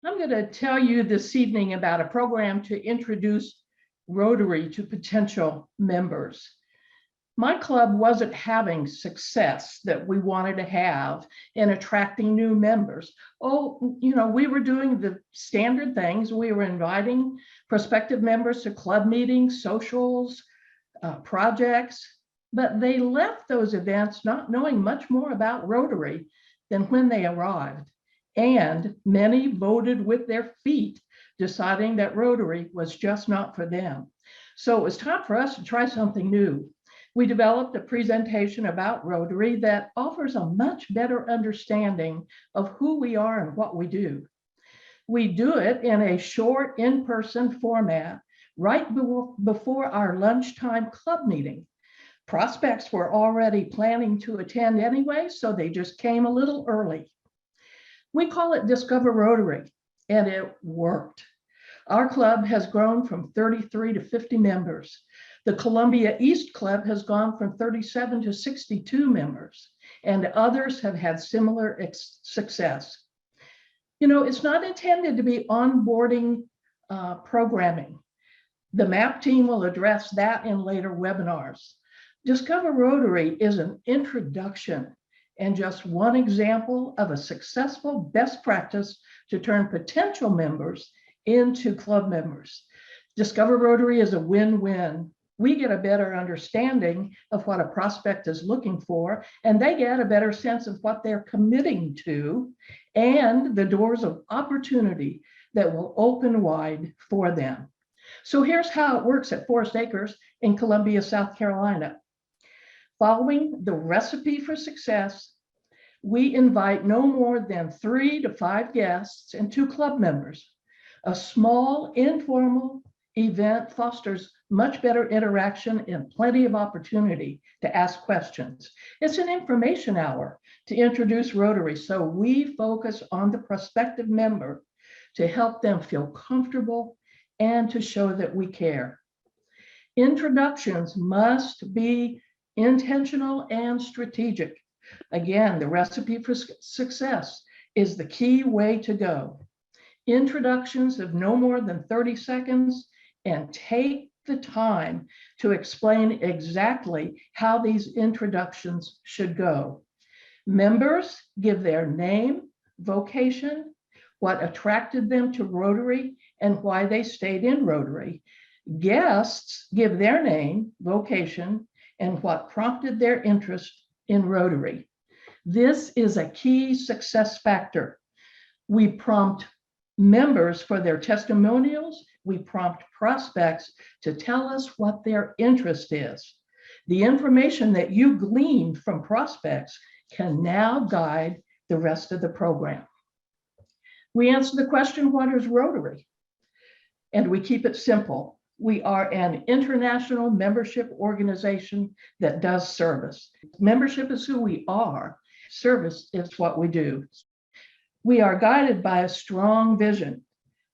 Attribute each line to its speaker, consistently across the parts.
Speaker 1: I'm going to tell you this evening about a program to introduce Rotary to potential members. My club wasn't having success that we wanted to have in attracting new members. We were doing the standard things. We were inviting prospective members to club meetings, socials, projects, but they left those events not knowing much more about Rotary than when they arrived. And many voted with their feet, deciding that Rotary was just not for them. So it was time for us to try something new. We developed a presentation about Rotary that offers a much better understanding of who we are and what we do. We do it in a short in-person format right before our lunchtime club meeting. Prospects were already planning to attend anyway, so they just came a little early. We call it Discover Rotary, and it worked. Our club has grown from 33 to 50 members. The Columbia East Club has gone from 37 to 62 members, and others have had similar success. It's not intended to be onboarding programming. The MAP team will address that in later webinars. Discover Rotary is an introduction and just one example of a successful best practice to turn potential members into club members. Discover Rotary is a win-win. We get a better understanding of what a prospect is looking for, and they get a better sense of what they're committing to and the doors of opportunity that will open wide for them. So here's how it works at Forest Acres in Columbia, South Carolina. Following the recipe for success, we invite no more than 3 to 5 guests and 2 club members. A small, informal event fosters much better interaction and plenty of opportunity to ask questions. It's an information hour to introduce Rotary, so we focus on the prospective member to help them feel comfortable and to show that we care. Introductions must be intentional and strategic. Again, the recipe for success is the key way to go. Introductions of no more than 30 seconds and take the time to explain exactly how these introductions should go. Members give their name, vocation, what attracted them to Rotary, and why they stayed in Rotary. Guests give their name, vocation, and what prompted their interest in Rotary. This is a key success factor. We prompt members for their testimonials. We prompt prospects to tell us what their interest is. The information that you gleaned from prospects can now guide the rest of the program. We answer the question, what is Rotary? And we keep it simple. We are an international membership organization that does service. Membership is who we are. Service is what we do. We are guided by a strong vision.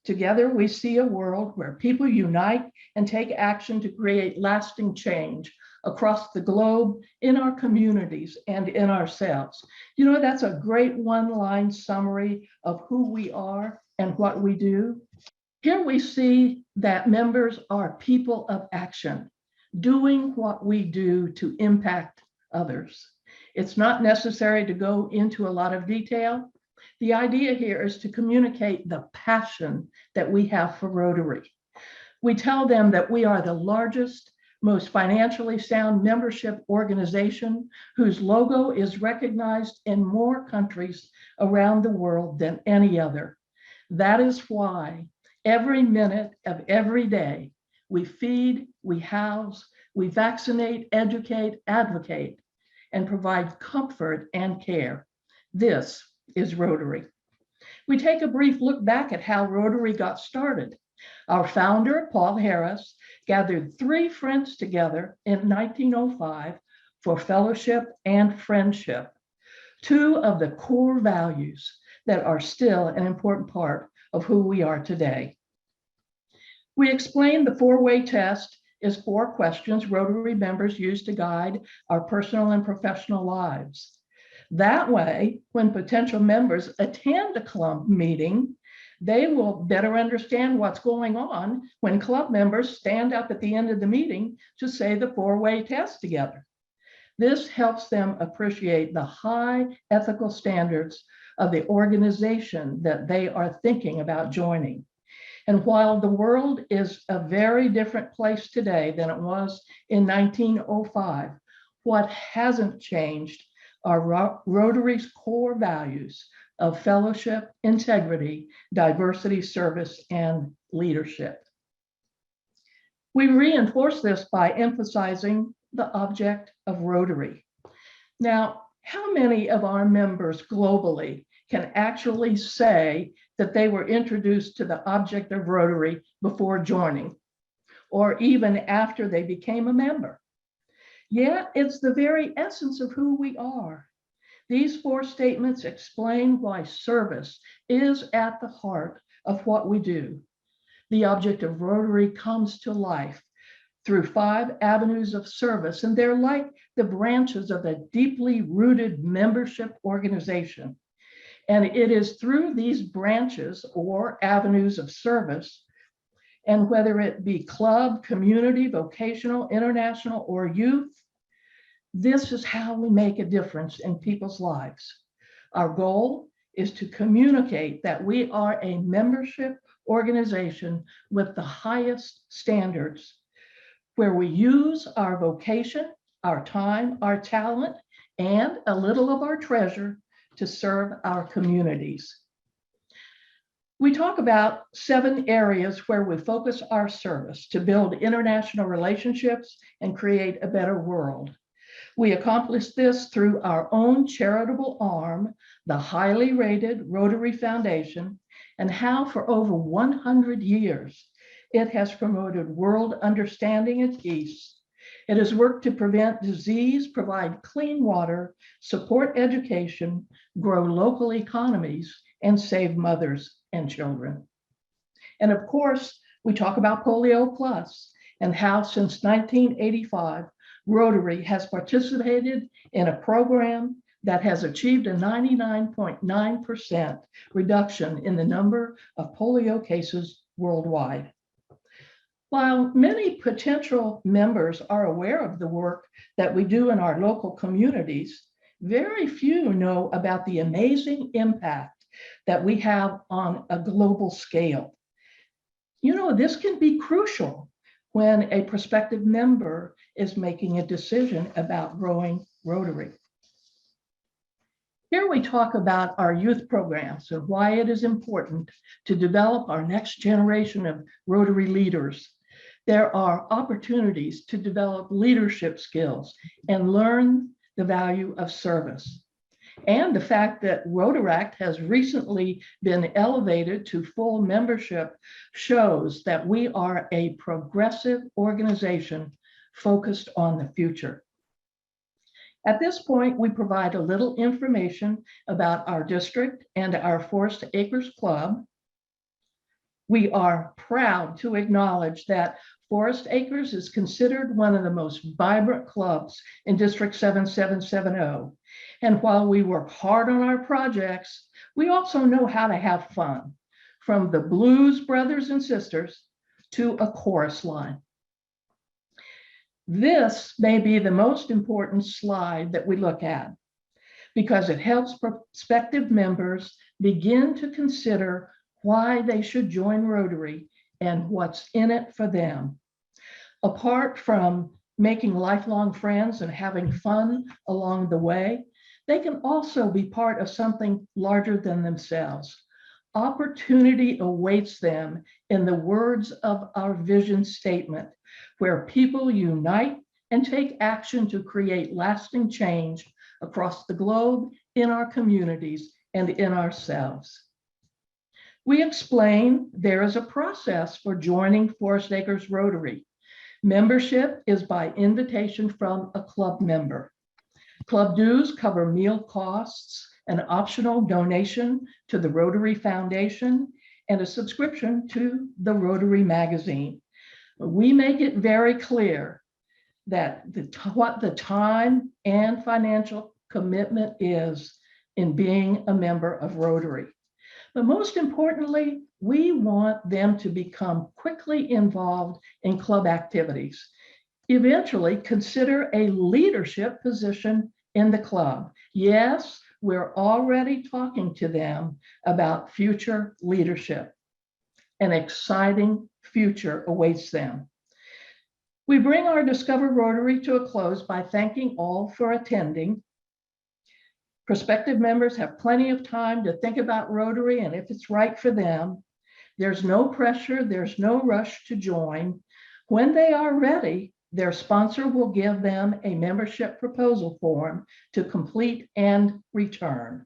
Speaker 1: Together, we see a world where people unite and take action to create lasting change across the globe, in our communities, and in ourselves. That's a great one-line summary of who we are and what we do. Here we see that members are people of action, doing what we do to impact others. It's not necessary to go into a lot of detail. The idea here is to communicate the passion that we have for Rotary. We tell them that we are the largest, most financially sound membership organization whose logo is recognized in more countries around the world than any other. That is why every minute of every day, we feed, we house, we vaccinate, educate, advocate, and provide comfort and care. This is Rotary. We take a brief look back at how Rotary got started. Our founder, Paul Harris, gathered 3 friends together in 1905 for fellowship and friendship, 2 of the core values that are still an important part of who we are today. We explained the 4-way test is 4 questions Rotary members use to guide our personal and professional lives. That way, when potential members attend a club meeting, They will better understand what's going on when club members stand up at the end of the meeting to say the four-way test together. This helps them appreciate the high ethical standards of the organization that they are thinking about joining. And while the world is a very different place today than it was in 1905, what hasn't changed are Rotary's core values of fellowship, integrity, diversity, service, and leadership. We reinforce this by emphasizing the object of Rotary. Now, how many of our members globally can actually say that they were introduced to the object of Rotary before joining, or even after they became a member? Yet it's the very essence of who we are. These four statements explain why service is at the heart of what we do. The object of Rotary comes to life through 5 avenues of service, and they're like the branches of a deeply rooted membership organization. And it is through these branches or avenues of service, and whether it be club, community, vocational, international, or youth, this is how we make a difference in people's lives. Our goal is to communicate that we are a membership organization with the highest standards, where we use our vocation, our time, our talent, and a little of our treasure to serve our communities. We talk about 7 areas where we focus our service to build international relationships and create a better world. We accomplish this through our own charitable arm, the highly rated Rotary Foundation, and how for over 100 years, it has promoted world understanding and peace. It has worked to prevent disease, provide clean water, support education, grow local economies, and save mothers and children. And of course, we talk about Polio Plus and how since 1985, Rotary has participated in a program that has achieved a 99.9% reduction in the number of polio cases worldwide. While many potential members are aware of the work that we do in our local communities, very few know about the amazing impact that we have on a global scale. You know, this can be crucial when a prospective member is making a decision about growing Rotary. Here we talk about our youth programs and why it is important to develop our next generation of Rotary leaders. There are opportunities to develop leadership skills and learn the value of service. And the fact that Rotaract has recently been elevated to full membership shows that we are a progressive organization focused on the future. At this point, we provide a little information about our district and our Forest Acres Club. We are proud to acknowledge that Forest Acres is considered one of the most vibrant clubs in District 7770. And while we work hard on our projects, we also know how to have fun, from the blues brothers and sisters to a chorus line. This may be the most important slide that we look at because it helps prospective members begin to consider why they should join Rotary and what's in it for them. Apart from making lifelong friends and having fun along the way, they can also be part of something larger than themselves. Opportunity awaits them in the words of our vision statement, where people unite and take action to create lasting change across the globe, in our communities, and in ourselves. We explain there is a process for joining Forest Acres Rotary. Membership is by invitation from a club member. Club dues cover meal costs, an optional donation to the Rotary Foundation, and a subscription to the Rotary magazine. We make it very clear that what the time and financial commitment is in being a member of Rotary. But most importantly, we want them to become quickly involved in club activities. Eventually, consider a leadership position in the club. Yes, we're already talking to them about future leadership. An exciting future awaits them. We bring our Discover Rotary to a close by thanking all for attending. Prospective members have plenty of time to think about Rotary and if it's right for them. There's no pressure, there's no rush to join. When they are ready, their sponsor will give them a membership proposal form to complete and return.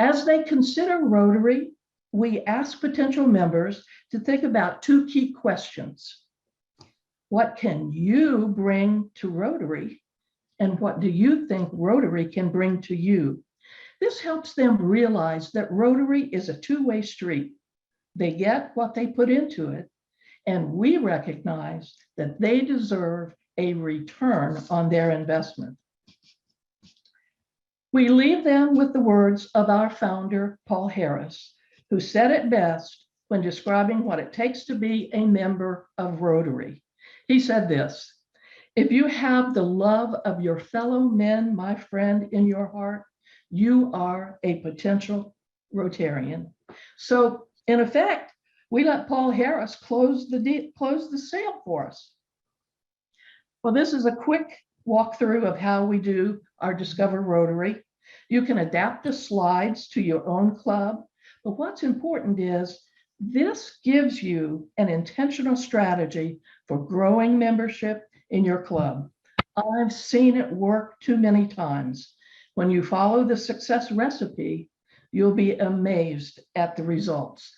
Speaker 1: As they consider Rotary, we ask potential members to think about two key questions. What can you bring to Rotary? And what do you think Rotary can bring to you? This helps them realize that Rotary is a two-way street. They get what they put into it, and we recognize that they deserve a return on their investment. We leave them with the words of our founder, Paul Harris, who said it best when describing what it takes to be a member of Rotary. He said this: if you have the love of your fellow men, my friend, in your heart, you are a potential Rotarian. So in effect, we let Paul Harris close the sale for us. Well, this is a quick walkthrough of how we do our Discover Rotary. You can adapt the slides to your own club, but what's important is this gives you an intentional strategy for growing membership in your club. I've seen it work too many times. When you follow the success recipe, you'll be amazed at the results.